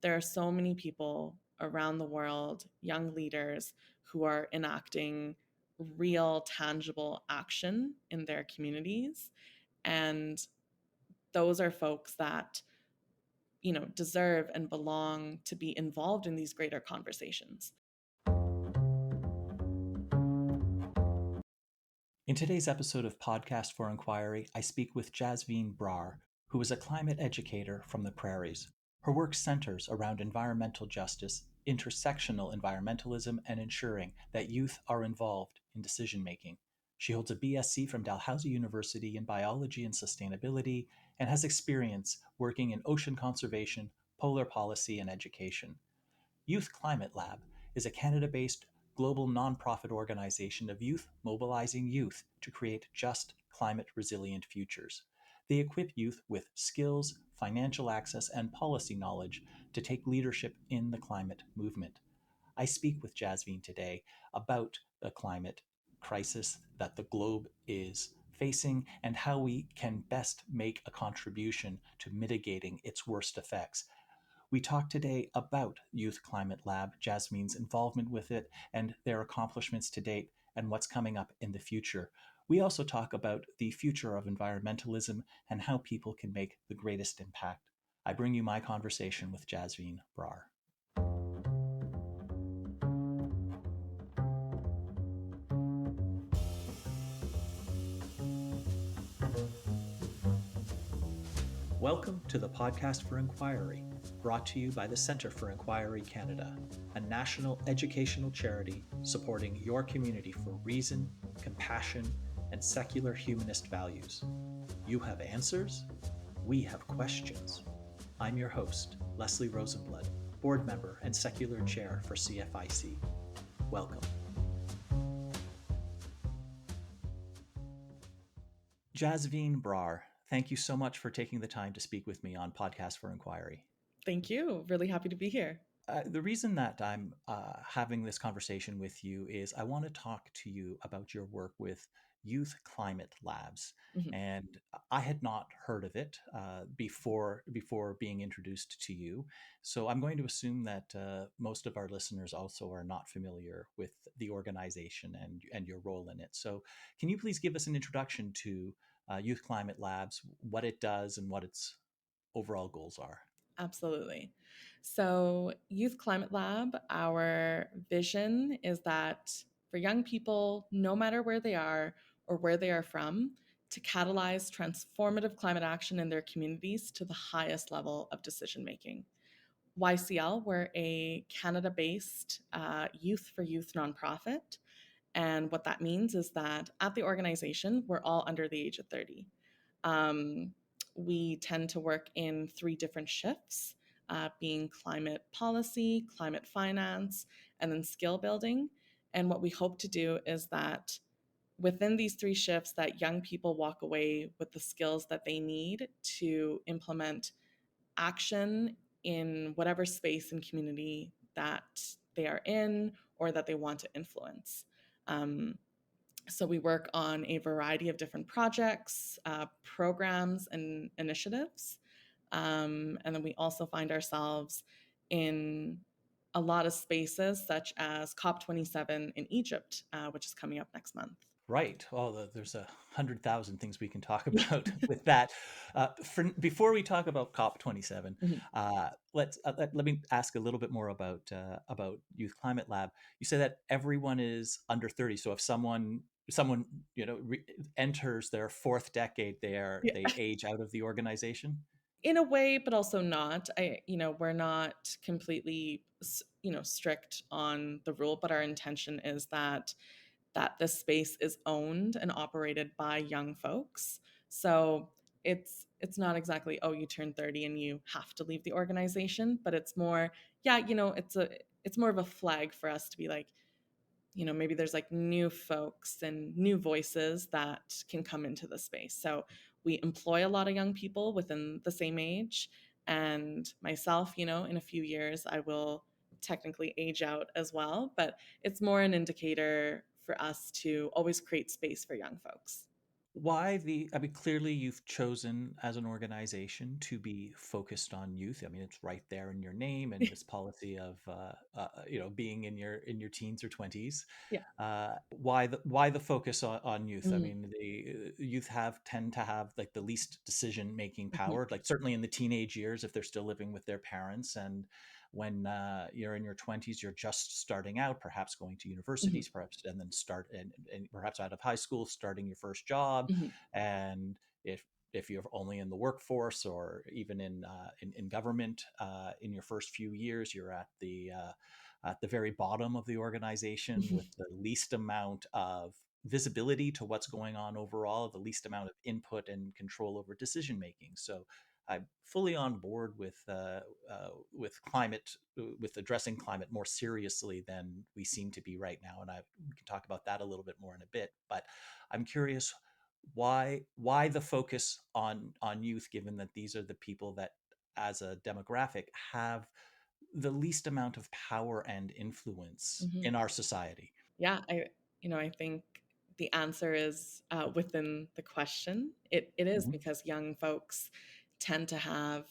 there are so many people around the world, young leaders who are enacting real, tangible action in their communities. And those are folks that, deserve and belong to be involved in these greater conversations. In today's episode of Podcast for Inquiry, I speak with Jasveen Brar, who is a climate educator from the prairies. Her work centers around environmental justice, intersectional environmentalism, and ensuring that youth are involved in decision making. She holds a BSc from Dalhousie University in biology and sustainability and has experience working in ocean conservation, polar policy, and education. Youth Climate Lab is a Canada based global nonprofit organization of youth mobilizing youth to create just, climate resilient futures. They equip youth with skills, financial access, and policy knowledge to take leadership in the climate movement. I speak with Jasveen today about the climate crisis that the globe is facing and how we can best make a contribution to mitigating its worst effects. We talk today about Youth Climate Lab, Jasveen's involvement with it, and their accomplishments to date, and what's coming up in the future. We also talk about the future of environmentalism and how people can make the greatest impact. I bring you my conversation with Jasveen Brar. Welcome to the Podcast for Inquiry, brought to you by the Centre for Inquiry Canada, a national educational charity supporting your community for reason, compassion, and secular humanist values. You have answers, we have questions. I'm your host, Leslie Rosenblood, board member and secular chair for CFIC. Welcome. Jasveen Brar, thank you so much for taking the time to speak with me on Podcast for Inquiry. Thank you. Really happy to be here. The reason that I'm having this conversation with you is I want to talk to you about your work with Youth Climate Labs, Mhm. and I had not heard of it before being introduced to you. So I'm going to assume that most of our listeners also are not familiar with the organization and your role in it. So can you please give us an introduction to Youth Climate Labs, what it does, and what its overall goals are? Absolutely. So, Youth Climate Lab, our vision is that for young people, no matter where they are or where they are from, to catalyze transformative climate action in their communities to the highest level of decision making. YCL, we're a Canada based youth for youth nonprofit. And what that means is that at the organization, we're all under the age of 30. Um, we tend to work in 3 different shifts, being climate policy, climate finance, and then skill building. And what we hope to do is that within these 3 shifts, that young people walk away with the skills that they need to implement action in whatever space and community that they are in or that they want to influence. Um, so we work on a variety of different projects, programs, and initiatives. And then we also find ourselves in a lot of spaces, such as COP27 in Egypt, which is coming up next month. Right. Well, there's 100,000 things we can talk about with that. Before we talk about COP27, Mhm. let me ask a little bit more about Youth Climate Lab. You say that everyone is under 30. So if someone enters their 4th decade, Yeah. they age out of the organization. In a way, but also not. We're not completely, strict on the rule, but our intention is that this space is owned and operated by young folks. So it's not exactly, oh, you turn 30 and you have to leave the organization, but it's more, yeah, it's more of a flag for us to be like, maybe there's like new folks and new voices that can come into the space. So we employ a lot of young people within the same age. And myself, in a few years, I will technically age out as well. But it's more an indicator for us to always create space for young folks. I mean, clearly you've chosen as an organization to be focused on youth. I mean, it's right there in your name and this policy of, being in your teens or 20s. Yeah. Why the focus on youth? I Mm, mean, the youth tend to have like the least decision making mhm, power, like certainly in the teenage years if they're still living with their parents. And when you're in your 20s, you're just starting out, perhaps going to mhm, universities, perhaps, and then and perhaps out of high school, starting your first job. mhm, And if you're only in the workforce or even in government, in your first few years, you're at the very bottom of the organization mhm, with the least amount of visibility to what's going on overall, the least amount of input and control over decision making. So I'm fully on board with climate, with addressing climate more seriously than we seem to be right now. And we can talk about that a little bit more in a bit. But I'm curious why the focus on youth, given that these are the people that, as a demographic, have the least amount of power and influence mhm. in our society. Yeah, I think the answer is within the question. It is Mhm. because young folks tend to have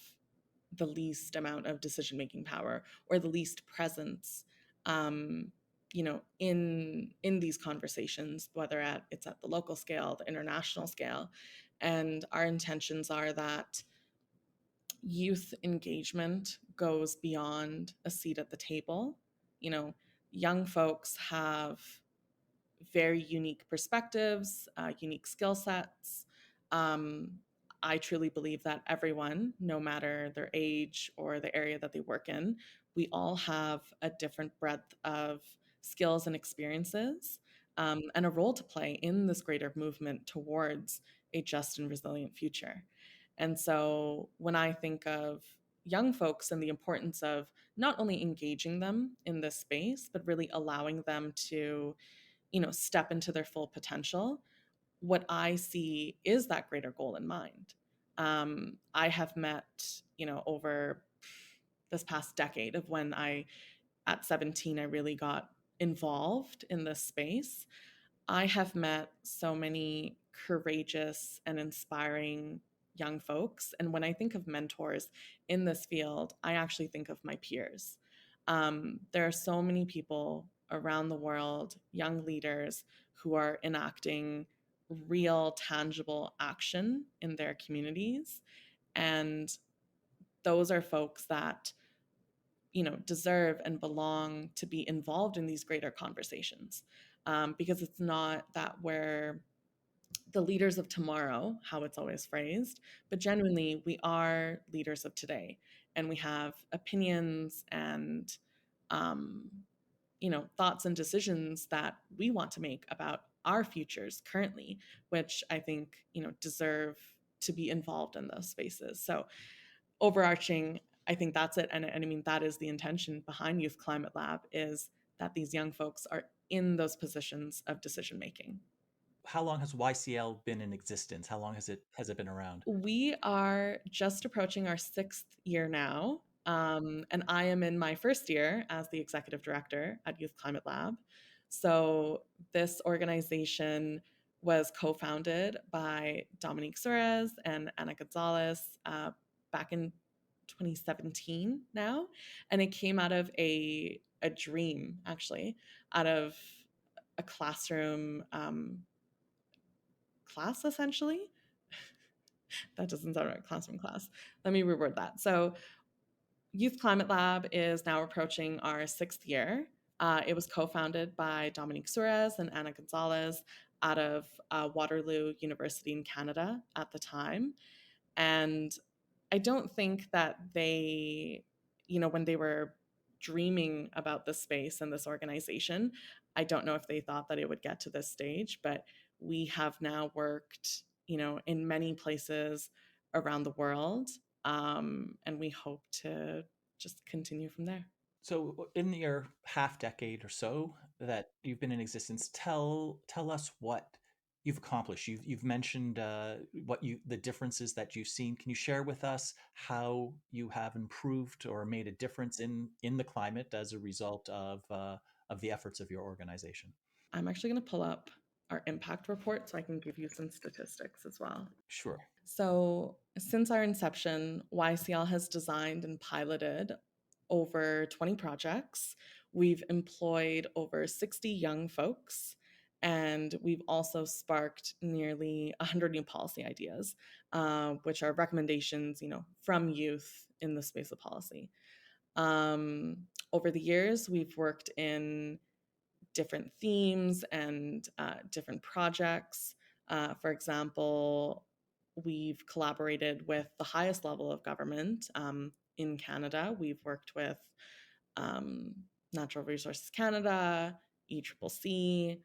the least amount of decision making power or the least presence, um, in these conversations, whether it's at the local scale, the international scale, and our intentions are that youth engagement goes beyond a seat at the table. You know, young folks have very unique perspectives, unique skill sets. Um, I truly believe that everyone, no matter their age or the area that they work in, we all have a different breadth of skills and experiences, and a role to play in this greater movement towards a just and resilient future. And so when I think of young folks and the importance of not only engaging them in this space, but really allowing them to step into their full potential, what I see is that greater goal in mind. I have met, over this past decade of when at 17, I really got involved in this space. I have met so many courageous and inspiring young folks. And when I think of mentors in this field, I actually think of my peers. There are so many people around the world, young leaders, who are enacting real, tangible action in their communities. And those are folks that deserve and belong to be involved in these greater conversations, because it's not that we're the leaders of tomorrow, how it's always phrased, but genuinely, we are leaders of today. And we have opinions and, um, thoughts and decisions that we want to make about our futures currently, which I think, deserve to be involved in those spaces. So, overarching, I think that's it. And I mean, that is the intention behind Youth Climate Lab, is that these young folks are in those positions of decision making. How long has YCL been in existence? How long has it been around? We are just approaching our sixth year now. And I am in my first year as the executive director at Youth Climate Lab. So, this organization was co founded by Dominique Suarez and Ana Gonzalez back in 2017 now. And it came out of a dream, actually, out of a classroom class, essentially. That doesn't sound right. Classroom class. Let me reword that. So, Youth Climate Lab is now approaching our sixth year. It was co founded by Dominique Suarez and Ana Gonzalez out of Waterloo University in Canada at the time. And I don't think that they, when they were dreaming about this space and this organization, I don't know if they thought that it would get to this stage, but we have now worked, in many places around the world. And we hope to just continue from there. So, in your half decade or so that you've been in existence, tell us what you've accomplished. You've mentioned the differences that you've seen. Can you share with us how you have improved or made a difference in the climate as a result of the efforts of your organization? I'm actually going to pull up our impact report so I can give you some statistics as well. Sure. So, since our inception, YCL has designed and piloted over 20 projects. We've employed over 60 young folks, and we've also sparked nearly 100 new policy ideas, which are recommendations, from youth in the space of policy. Over the years, we've worked in different themes and different projects. For example, we've collaborated with the highest level of government in Canada. We've worked with um, Natural Resources Canada, ECCC,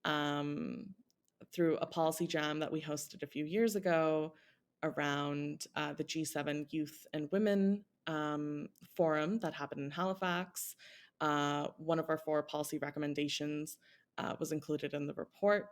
um, through a policy jam that we hosted a few years ago around the G7 Youth and Women Forum that happened in Halifax. One of our four policy recommendations was included in the report.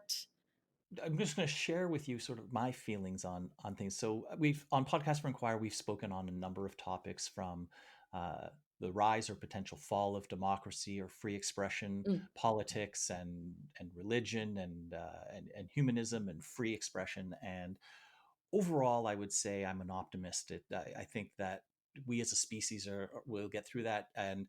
I'm just going to share with you sort of my feelings on things. So we've on Podcast for Inquire, we've spoken on a number of topics from uh, the rise or potential fall of democracy or free expression, Mm, politics and religion and humanism and free expression. And overall, I would say I'm an optimist. I think that we as a species will get through that, and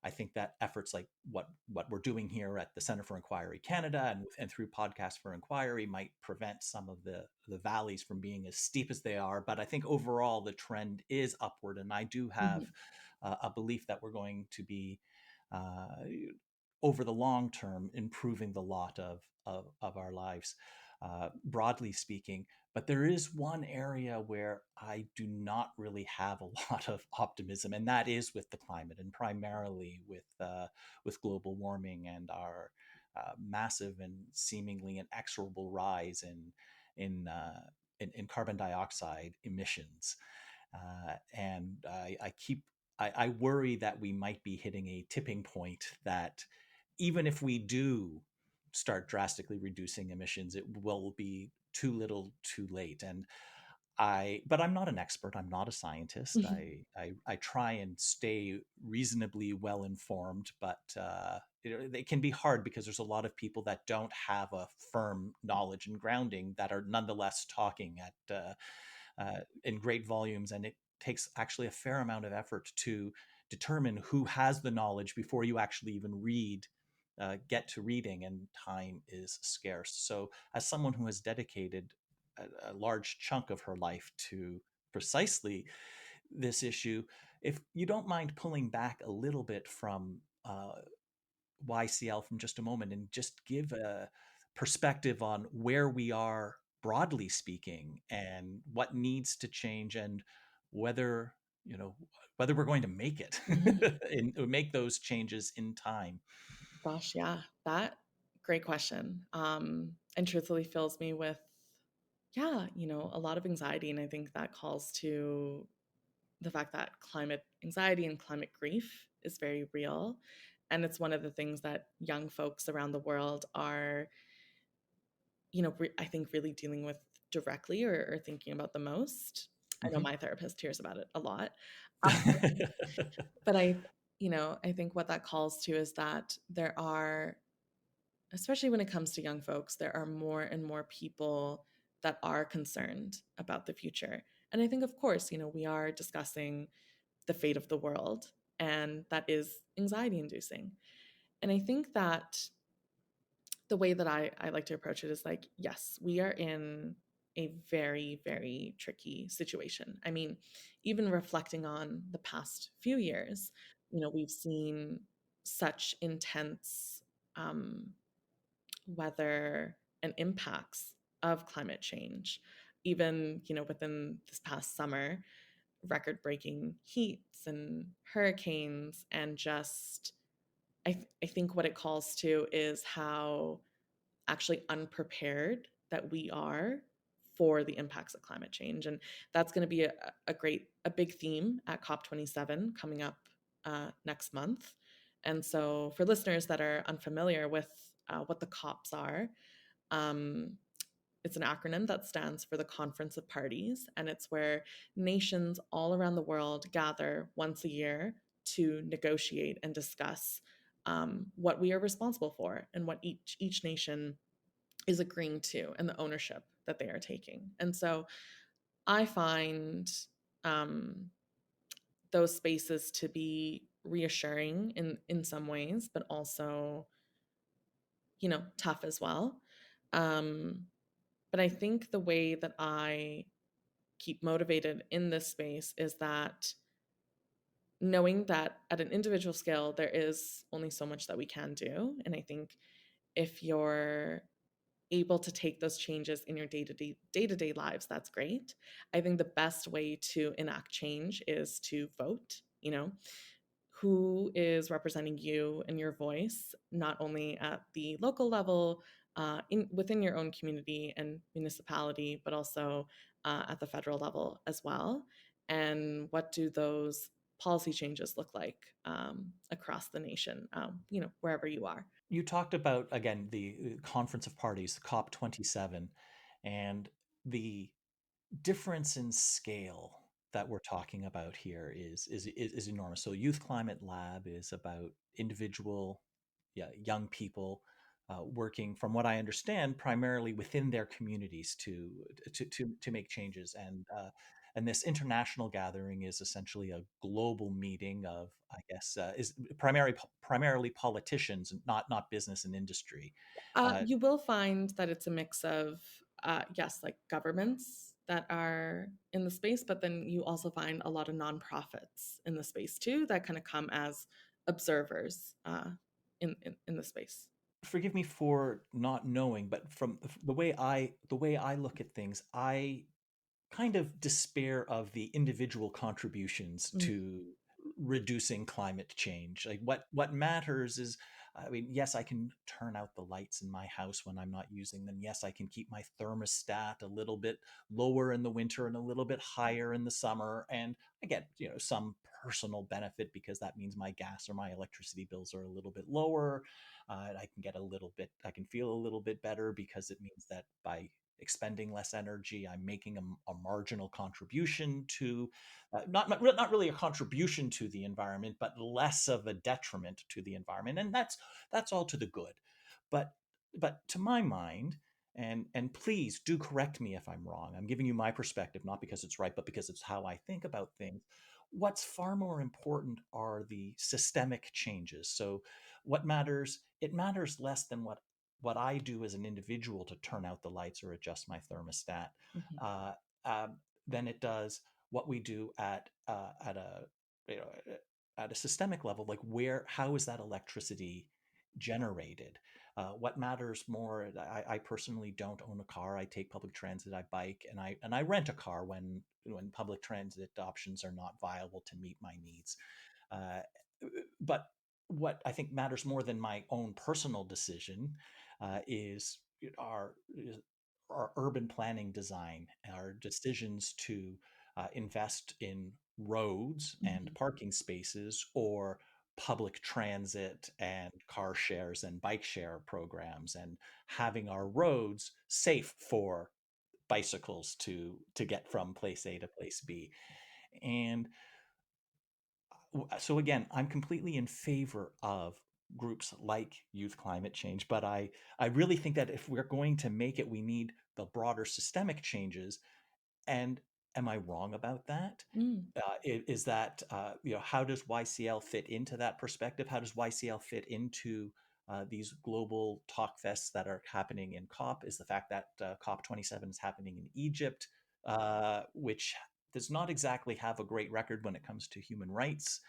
I think that efforts like what we're doing here at the Center for Inquiry Canada and through Podcast for Inquiry might prevent some of the valleys from being as steep as they are. But I think overall the trend is upward, and I do have mhm, a belief that we're going to be uh, over the long term improving the lot of our lives, broadly speaking. But there is one area where I do not really have a lot of optimism, and that is with the climate, and primarily with global warming and our massive and seemingly inexorable rise in, in carbon dioxide emissions. And I worry that we might be hitting a tipping point that even if we do start drastically reducing emissions, it will be too little too late. But I'm not an expert. I'm not a scientist. mhm, I try and stay reasonably well informed, but they can be hard because there's a lot of people that don't have a firm knowledge and grounding that are nonetheless talking at in great volumes, and it takes actually a fair amount of effort to determine who has the knowledge before you actually even get to reading, and time is scarce. So, as someone who has dedicated a large chunk of her life to precisely this issue, if you don't mind pulling back a little bit from YCL from just a moment and just give a perspective on where we are broadly speaking and what needs to change and whether you know whether we're going to make it mhm. and make those changes in time. Gosh, yeah, that great question. And truthfully fills me with, yeah, a lot of anxiety. And I think that calls to the fact that climate anxiety and climate grief is very real. And it's one of the things that young folks around the world are, I think really dealing with directly or thinking about the most. I know Mhm. my therapist hears about it a lot. But I think what that calls to is that there are, especially when it comes to young folks, there are more and more people that are concerned about the future. And I think, of course, we are discussing the fate of the world, and that is anxiety inducing. And I think that the way that I like to approach it is like, yes, we are in a very, very tricky situation. I mean, even reflecting on the past few years, we've seen such intense um, weather and impacts of climate change. Even, within this past summer, record breaking heats and hurricanes, and just, I think what it calls to is how actually unprepared that we are for the impacts of climate change. And that's going to be a big theme at COP27 coming up next month. And so, for listeners that are unfamiliar with what the COPs are, um, it's an acronym that stands for the Conference of Parties, and it's where nations all around the world gather once a year to negotiate and discuss what we are responsible for and what each nation is agreeing to and the ownership that they are taking. And so I find um, those spaces to be reassuring in some ways, but also, tough as well. Um, but I think the way that I keep motivated in this space is that knowing that at an individual scale, there is only so much that we can do. And I think if you're able to take those changes in your day-to-day lives, that's great. I think the best way to enact change is to vote, who is representing you and your voice, not only at the local level, within your own community and municipality, but also at the federal level as well. And what do those policy changes look like across the nation, wherever you are? You talked about, again, the Conference of Parties, COP27, and the difference in scale that we're talking about here is enormous. So Youth Climate Lab is about individual, yeah, young people working, from what I understand, primarily within their communities to make changes. And this international gathering is essentially a global meeting of, I guess, is primarily politicians, not business and industry. Uh, You will find that it's a mix of, yes, like governments that are in the space, but then you also find a lot of nonprofits in the space too that kind of come as observers in the space. Forgive me for not knowing, but from the way I look at things, I kind of despair of the individual contributions Mm. to reducing climate change. Like what matters is, I mean, yes, I can turn out the lights in my house when I'm not using them. Yes, I can keep my thermostat a little bit lower in the winter and a little bit higher in the summer, and I get, some personal benefit because that means my gas or my electricity bills are a little bit lower. And I can feel a little bit better because it means that by expending less energy, I'm making a marginal contribution to, not really a contribution to the environment, but less of a detriment to the environment, and that's all to the good. But to my mind, and please do correct me if I'm wrong. I'm giving you my perspective, not because it's right, but because it's how I think about things. What's far more important are the systemic changes. So what matters, it matters less than what I do as an individual to turn out the lights or adjust my thermostat, Mhm. uh, than it does what we do at a, you know at a systemic level. Like, how is that electricity generated? What matters more? I personally don't own a car. I take public transit. I bike, and I rent a car when public transit options are not viable to meet my needs. Uh, but what I think matters more than my own personal decision is our urban planning design, our decisions to invest in roads and Mhm. parking spaces, or public transit and car shares and bike share programs, and having our roads safe for bicycles to get from place A to place B. And so again, I'm completely in favor of groups like Youth Climate Change, but I really think that if we're going to make it, we need the broader systemic changes. And am I wrong about that? Mm. Is that, how does YCL fit into that perspective? How does YCL fit into these global talk fests that are happening in COP? Is the fact that COP27 is happening in Egypt, which does not exactly have a great record when it comes to human rights.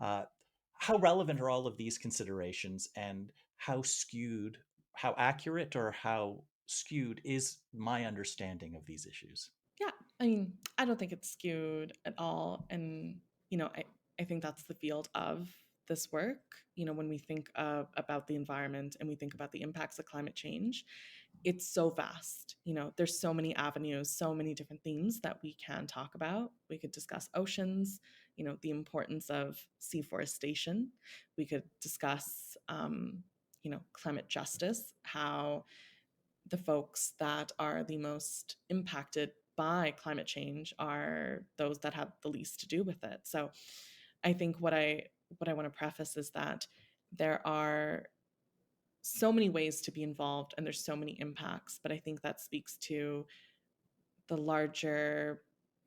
uh, how relevant are all of these considerations, and how accurate or how skewed is my understanding of these issues? Yeah, I mean, I don't think it's skewed at all. And, I think that's the field of this work. When we think about the environment and we think about the impacts of climate change, it's so vast. There's so many avenues, so many different themes that we can talk about. We could discuss oceans, the importance of seaforestation. We could discuss, climate justice, how the folks that are the most impacted by climate change are those that have the least to do with it. So I think what I want to preface is that there are so many ways to be involved and there's so many impacts, but I think that speaks to the larger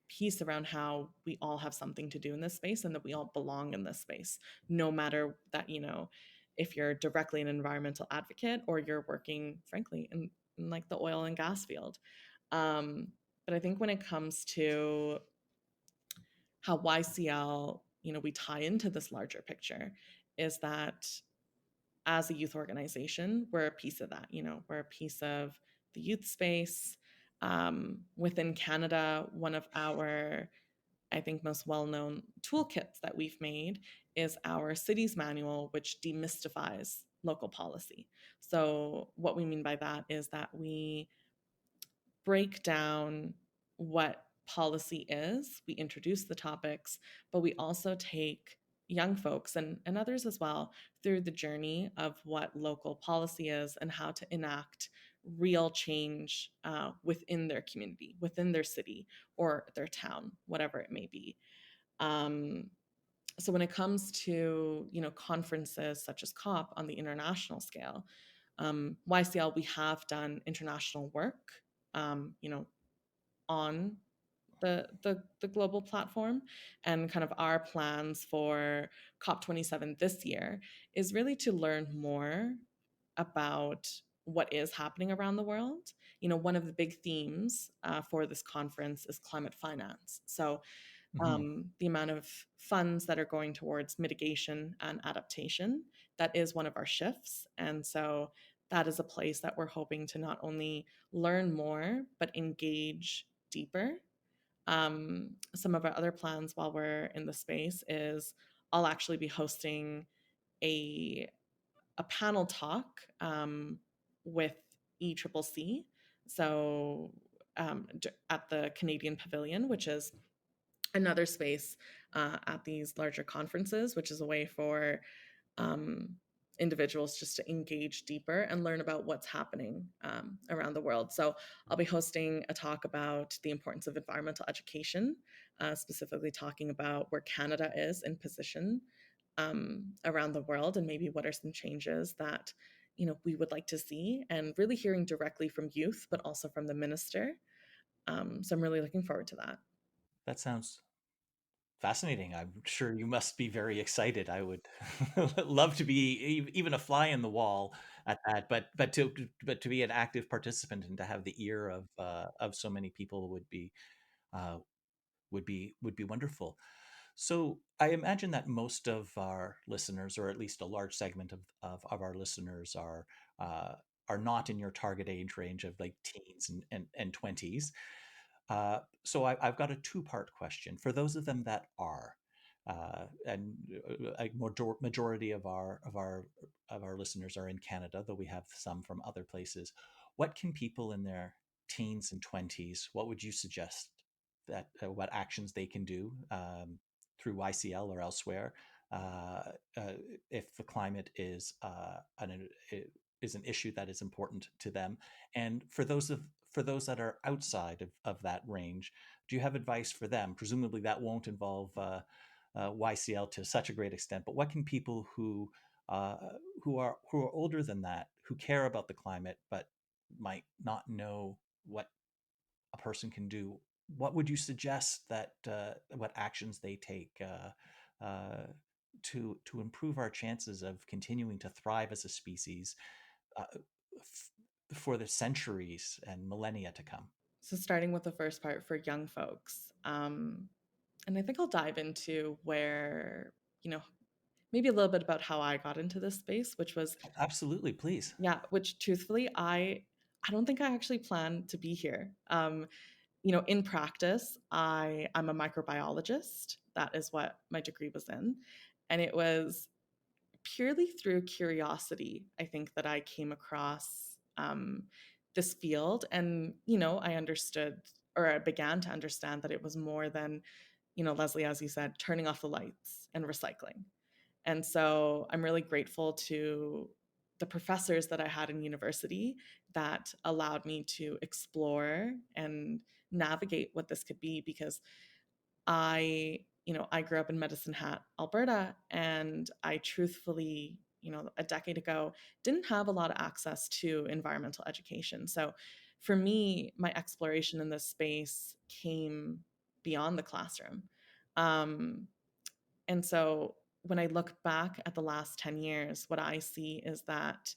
piece around how we all have something to do in this space and that we all belong in this space, no matter that, if you're directly an environmental advocate or you're working, frankly, in like the oil and gas field. Um, but I think when it comes to how YCL, we tie into this larger picture, is that as a youth organization, we're a piece of that. We're a piece of the youth space. Within Canada, one of our, I think, most well known toolkits that we've made is our cities manual, which demystifies local policy. So, what we mean by that is that we break down what policy is, we introduce the topics, but we also take young folks and others as well through the journey of what local policy is and how to enact real change within their community, within their city or their town, whatever it may be. Um, so when it comes to conferences such as COP on the international scale, YCL, we have done international work, on the global platform, and kind of our plans for COP27 this year is really to learn more about what is happening around the world. One of the big themes for this conference is climate finance. So Hmm. the amount of funds that are going towards mitigation and adaptation, that is one of our shifts. And so that is a place that we're hoping to not only learn more, but engage deeper. Some of our other plans while we're in the space is I'll actually be hosting a, a panel talk with ECCC. So at the Canadian Pavilion, which is another space at these larger conferences, which is a way for um, individuals just to engage deeper and learn about what's happening around the world. So I'll be hosting a talk about the importance of environmental education, specifically talking about where Canada is in position around the world and maybe what are some changes that we would like to see, and really hearing directly from youth, but also from the minister. So I'm really looking forward to that. That sounds fascinating. I'm sure you must be very excited. I would love to be even a fly in the wall at that, but to be an active participant and to have the ear of so many people uh, would be wonderful. So I imagine that most of our listeners, or at least a large segment of our listeners, uh, are not in your target age range of like teens and 20s. So I've got a two-part question. For those of them that are, and a majority of our listeners are in Canada, though we have some from other places. What can people in their teens and 20s, what would you suggest that what actions they can do through YCL or elsewhere uh, uh, if the climate is an issue that is important to them? And for those that are outside of that range, do you have advice for them? Presumably, that won't involve YCL to such a great extent. But what can people uh, who are older than that, who care about the climate, but might not know what a person can do? What would you suggest that what actions they take to improve our chances of continuing to thrive as a species uh, for the centuries and millennia to come? So starting with the first part for young folks, and I think I'll dive into where, you know, maybe a little bit about how I got into this space, which was, Absolutely, please. yeah, which truthfully, I don't think I actually planned to be here. In practice, I'm a microbiologist. That is what my degree was in. And it was purely through curiosity, I think, that I came across this field. And, I understood, or I began to understand, that it was more than, Leslie, as you said, turning off the lights and recycling. And so I'm really grateful to the professors that I had in university that allowed me to explore and navigate what this could be, because I grew up in Medicine Hat, Alberta, and I truthfully a decade ago, didn't have a lot of access to environmental education. So for me, my exploration in this space came beyond the classroom. Um, and so when I look back at the last 10 years, what I see is that,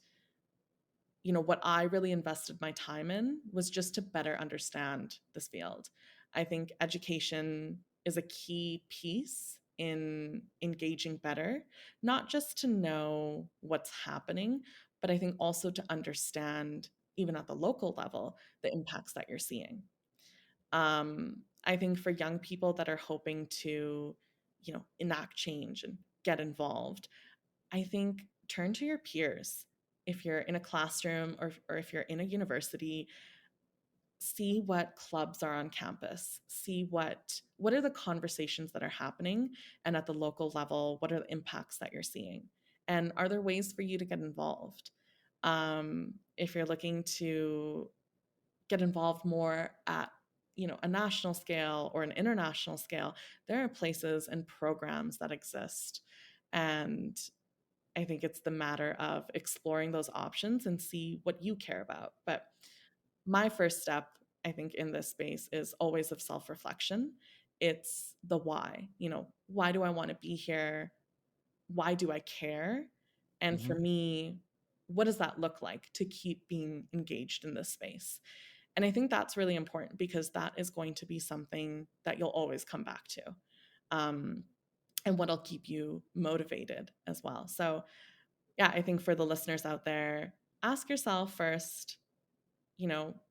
what I really invested my time in was just to better understand this field. I think education is a key piece in engaging better, not just to know what's happening, but I think also to understand, even at the local level, the impacts that you're seeing. I think for young people that are hoping to, enact change and get involved, I think turn to your peers. If you're in a classroom or if you're in a university, see what clubs are on campus, see what are the conversations that are happening, and at the local level, what are the impacts that you're seeing? And are there ways for you to get involved? If you're looking to get involved more at a national scale or an international scale, there are places and programs that exist. And I think it's the matter of exploring those options and see what you care about. But my first step, I think, in this space is always of self reflection. It's the why. Why do I want to be here? Why do I care? And Hmm. for me, what does that look like to keep being engaged in this space? And I think that's really important because that is going to be something that you'll always come back to. Um, and what'll keep you motivated as well. So, yeah, I think for the listeners out there, ask yourself first,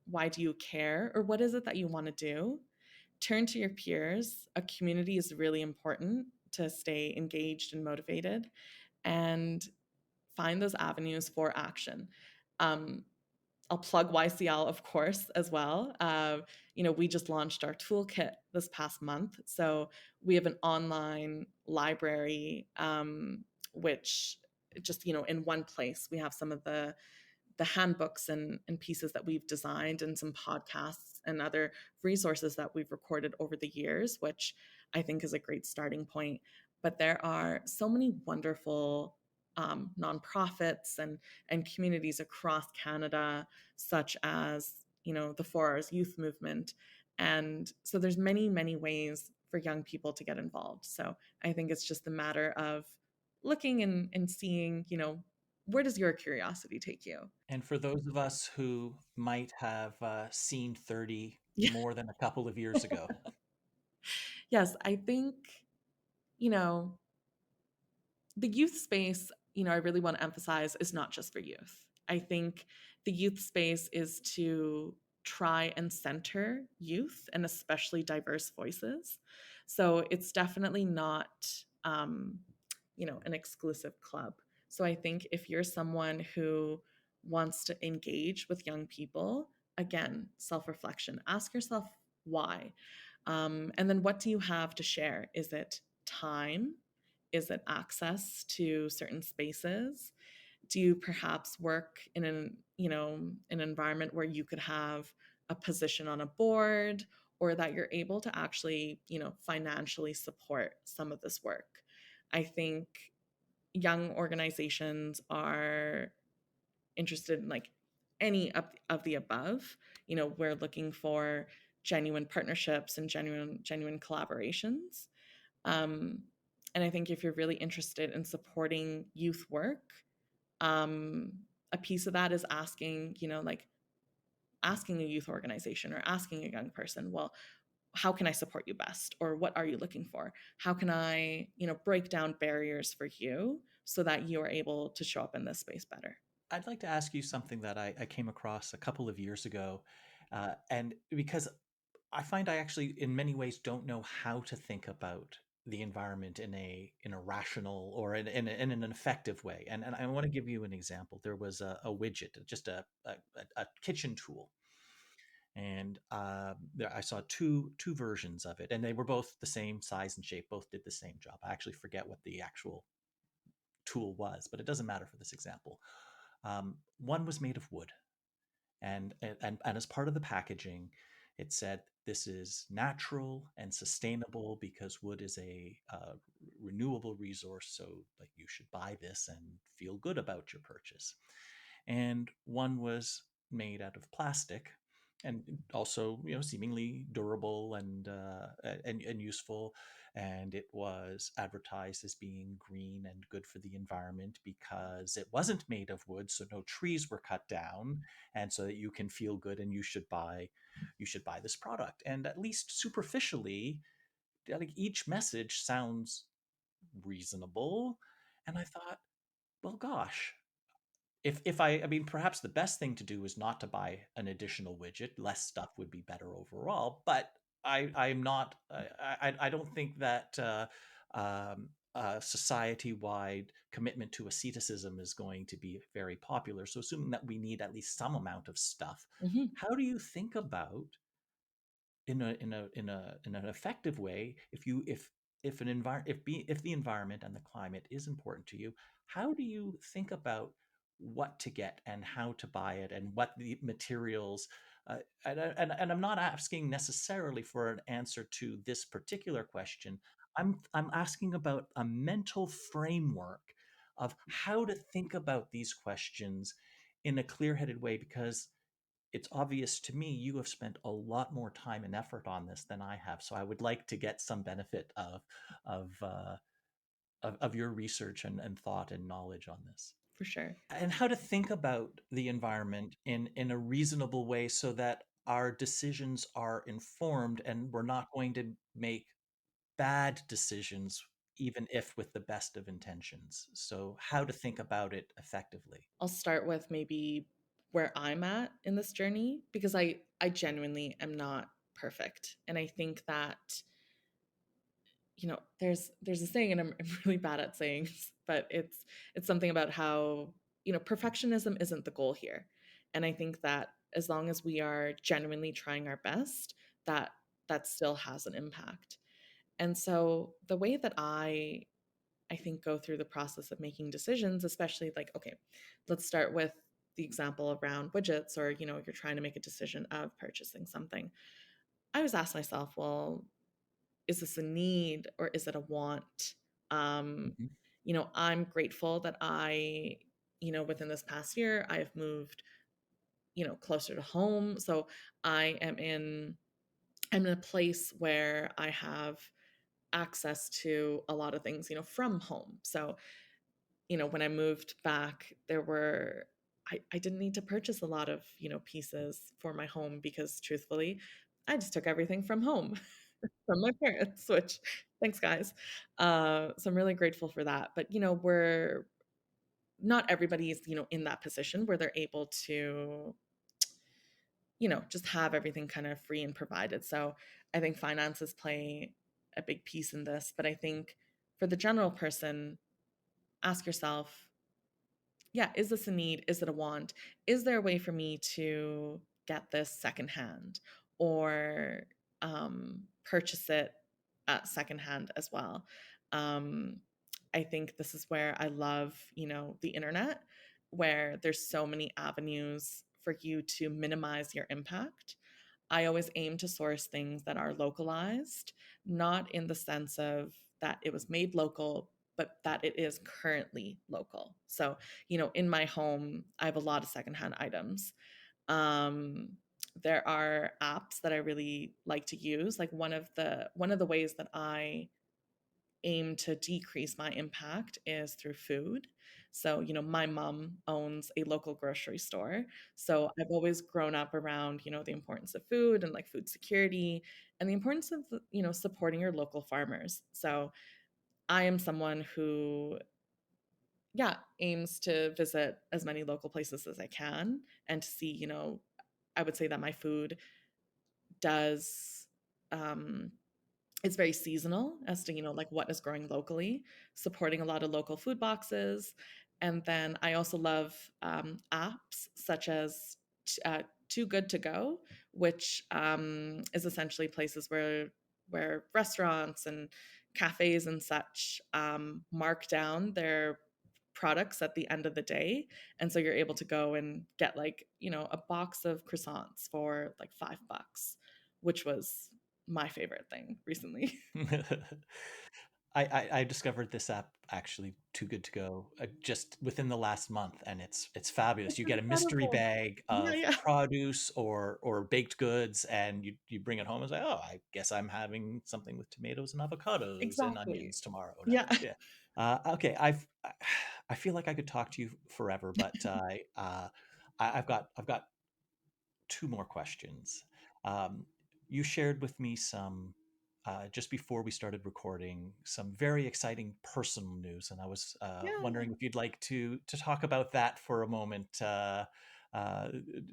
why do you care or what is it that you want to do? Turn to your peers. A community is really important to stay engaged and motivated, and find those avenues for action. Um, I'll plug YCL, of course, as well. We just launched our toolkit this past month. So we have an online library, which just, in one place, we have some of the handbooks and pieces that we've designed and some podcasts and other resources that we've recorded over the years, which I think is a great starting point. But there are so many wonderful nonprofits and communities across Canada, such as the 4 Hours Youth Movement, and so there's many ways for young people to get involved. So I think it's just a matter of looking and seeing, where does your curiosity take you? And for those of us who might have seen 30 Yeah. more than a couple of years ago, Yes, I think, you know, the youth space, I really want to emphasize is not just for youth. I think the youth space is to try and center youth and especially diverse voices. So it's definitely not, um, an exclusive club. So I think if you're someone who wants to engage with young people, again, self reflection, ask yourself why. And then what do you have to share? Is it time? Is it access to certain spaces? Do you perhaps work in an environment where you could have a position on a board, or that you're able to actually, financially support some of this work? I think young organizations are interested in like any of the above. We're looking for genuine partnerships and genuine collaborations. um, and I think if you're really interested in supporting youth work, um, a piece of that is asking, like asking a youth organization or asking a young person, well, how can I support you best? Or what are you looking for? How can I, break down barriers for you so that you are able to show up in this space better? I'd like to ask you something that I came across a couple of years ago. And because I find I actually, in many ways, don't know how to think about the environment in a rational or in an effective way. And I want to give you an example. There was a widget, just a kitchen tool, and I saw two versions of it, and they were both the same size and shape, both did the same job. I actually forget what the actual tool was, but it doesn't matter for this example. One was made of wood, and as part of the packaging, it said this is natural and sustainable because wood is a renewable resource. So, like, you should buy this and feel good about your purchase. And one was made out of plastic, and also, seemingly durable and useful. And it was advertised as being green and good for the environment because it wasn't made of wood, so no trees were cut down, and so that you can feel good and you should buy this product. And at least superficially, like, each message sounds reasonable. And I thought, well, gosh, if I mean, perhaps the best thing to do is not to buy an additional widget. Less stuff would be better overall. But I'm not. I don't think that society-wide commitment to asceticism is going to be very popular. So, assuming that we need at least some amount of stuff, Mhm. how do you think about, in an effective way, if the environment and the climate is important to you, how do you think about what to get and how to buy it and what the materials, and I'm not asking necessarily for an answer to this particular question. I'm asking about a mental framework of how to think about these questions in a clear-headed way, because it's obvious to me you have spent a lot more time and effort on this than I have. So I would like to get some benefit of uh, of your research and thought and knowledge on this, For sure. and how to think about the environment in a reasonable way so that our decisions are informed and we're not going to make bad decisions, even if with the best of intentions. So how to think about it effectively. I'll start with maybe where I'm at in this journey because I genuinely am not perfect. And I think that there's a saying, and I'm really bad at sayings, but it's something about how perfectionism isn't the goal here. And I think that as long as we are genuinely trying our best, that that still has an impact. And so the way that I think go through the process of making decisions, especially like, okay, let's start with the example around widgets, or you're trying to make a decision of purchasing something. I always ask myself, well, is this a need or is it a want? Um, Mhm. I'm grateful that within this past year, I've moved, closer to home. So I am in I'm in a place where I have access to a lot of things, from home. So, when I moved back, I didn't need to purchase a lot of, pieces for my home because truthfully, I just took everything from home from my parents, which thanks guys. So I'm really grateful for that. But we're not everybody is in that position where they're able to just have everything kind of free and provided. So I think finances play a big piece in this. But I think for the general person, ask yourself, yeah, is this a need? Is it a want? Is there a way for me to get this secondhand or purchase it secondhand as well? Um, I think this is where I love, the internet, where there's so many avenues for you to minimize your impact. I always aim to source things that are localized, not in the sense of that it was made local, but that it is currently local. So, in my home, I have a lot of secondhand items. Um, there are apps that I really like to use. Like one of the ways that I aim to decrease my impact is through food. So, my mom owns a local grocery store. So, I've always grown up around, the importance of food and like food security and the importance of, supporting your local farmers. So, I am someone who, yeah, aims to visit as many local places as I can and to see, I would say that my food does um it's very seasonal as to like what is growing locally, supporting a lot of local food boxes. And then I also love apps such as Too Good to Go, which is essentially places where restaurants and cafes and such mark down their products at the end of the day. And so you're able to go and get like a box of croissants for like $5, which was my favorite thing recently. I discovered this app actually Too Good to Go just within the last month, and it's fabulous. It's You get a mystery incredible. bag Yeah, of yeah. produce or baked goods, and you bring it home and say, "Oh, I guess I'm having something with tomatoes and avocados and Exactly. onions tomorrow." Yeah. Whatever. Yeah. Okay. I feel like I could talk to you forever, but I've got two more questions. Um, you shared with me some just before we started recording some very exciting personal news, and I was Yeah. wondering if you'd like to talk about that for a moment uh,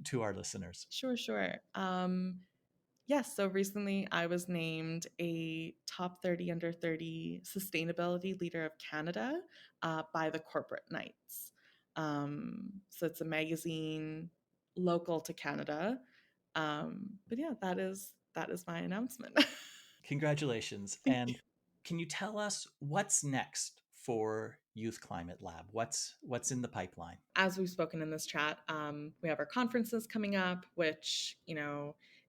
to our listeners. Sure, sure. Yes, so recently I was named a top 30 under 30 sustainability leader of Canada by the Corporate Knights. So it's a magazine local to Canada. But yeah, that is my announcement. Congratulations! Thank you. And can you tell us what's next for Youth Climate Lab? What's in the pipeline? As we've spoken in this chat, we have our conferences coming up, which,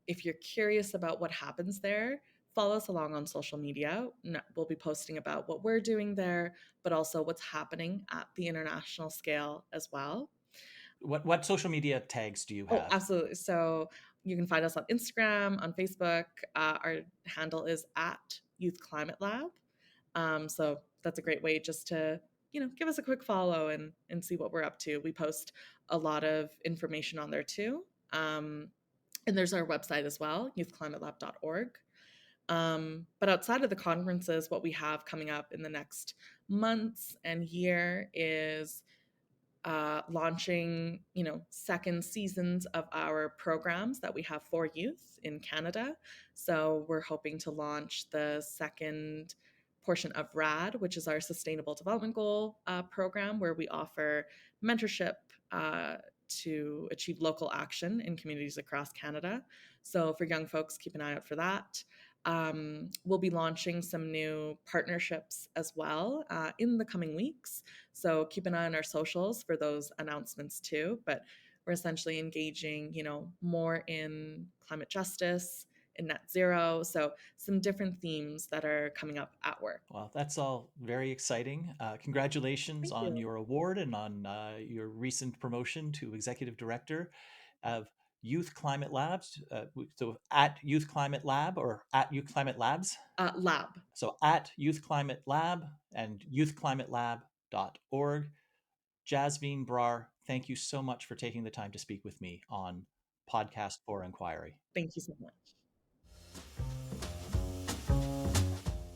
if you're curious about what happens there, follow us along on social media. We'll be posting about what we're doing there, but also what's happening at the international scale as well. What social media tags do you Oh, have? absolutely. So you can find us on Instagram, on Facebook. Our handle is at Youth Climate Lab. So that's a great way just to, give us a quick follow and see what we're up to. We post a lot of information on there too. And there's our website as well, youthclimatelab.org. But outside of the conferences, what we have coming up in the next months and year is launching, second seasons of our programs that we have for youth in Canada. So we're hoping to launch the second portion of RAD, which is our Sustainable Development Goal program, where we offer mentorship uh, to achieve local action in communities across Canada. So for young folks, keep an eye out for that. We'll be launching some new partnerships as well in the coming weeks. So keep an eye on our socials for those announcements too. But we're essentially engaging, more in climate justice, in net zero. So some different themes that are coming up at work. Well, that's all very exciting. Congratulations Thank on you. your award and on your recent promotion to executive director of Youth Climate Labs. So at Youth Climate Lab or at Youth Climate Labs. Lab. So at Youth Climate Lab and youthclimatelab.org. Jasveen Brar, thank you so much for taking the time to speak with me on Podcast for Inquiry. Thank you so much.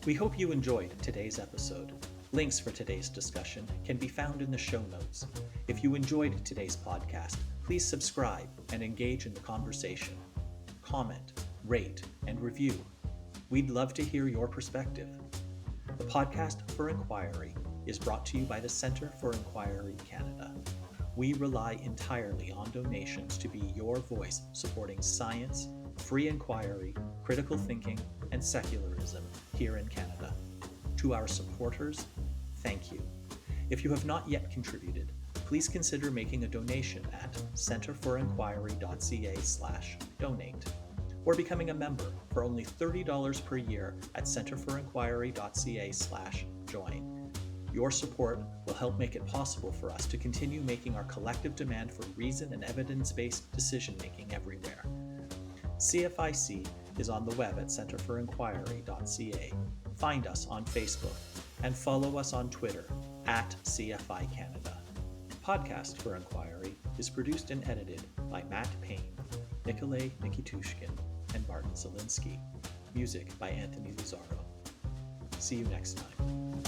We hope you enjoyed today's episode. Links for today's discussion can be found in the show notes. If you enjoyed today's podcast, please subscribe and engage in the conversation. Comment, rate, and review. We'd love to hear your perspective. The Podcast for Inquiry is brought to you by the Centre for Inquiry Canada. We rely entirely on donations to be your voice supporting science, free inquiry, critical thinking, and secularism here in Canada. To our supporters, thank you. If you have not yet contributed, please consider making a donation at centerforinquiry.ca/donate or becoming a member for only $30 per year at centerforinquiry.ca/join. Your support will help make it possible for us to continue making our collective demand for reason and evidence-based decision-making everywhere. CFIC is on the web at centerforinquiry.ca. Find us on Facebook and follow us on Twitter at CFI Canada. Podcast for Inquiry is produced and edited by Matt Payne, Nikolay Nikitushkin, and Martin Zielinski. Music by Anthony Luzaro. See you next time.